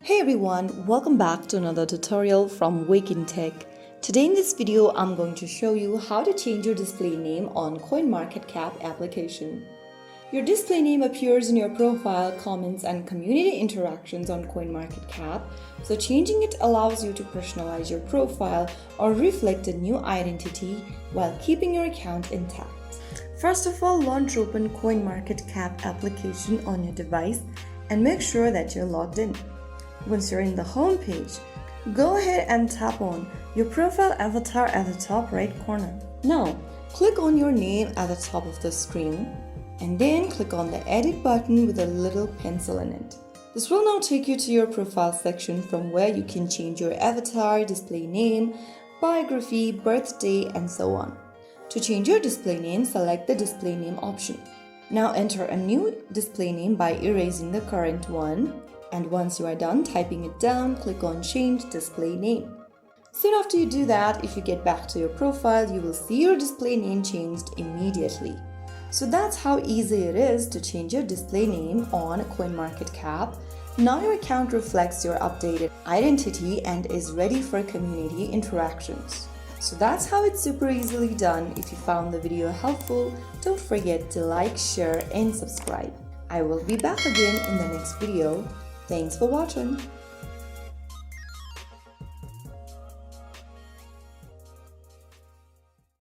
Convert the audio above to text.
Hey everyone, welcome back to another tutorial from Wake&Tech. Today in this video, I'm going to show you how to change your display name on CoinMarketCap application. Your display name appears in your profile, comments, and community interactions on CoinMarketCap, so changing it allows you to personalize your profile or reflect a new identity while keeping your account intact. First of all, launch open CoinMarketCap application on your device and make sure that you're logged in. Once you're in the home page, go ahead and tap on your profile avatar at the top right corner. Now, click on your name at the top of the screen and then click on the edit button with a little pencil in it. This will now take you to your profile section from where you can change your avatar, display name, biography, birthday, and so on. To change your display name, select the display name option. Now enter a new display name by erasing the current one. And once you are done typing it down, click on Change Display Name. Soon after you do that, if you get back to your profile, you will see your display name changed immediately. So that's how easy it is to change your display name on CoinMarketCap. Now your account reflects your updated identity and is ready for community interactions. So that's how it's super easily done. If you found the video helpful, don't forget to like, share, and subscribe. I will be back again in the next video. Thanks for watching.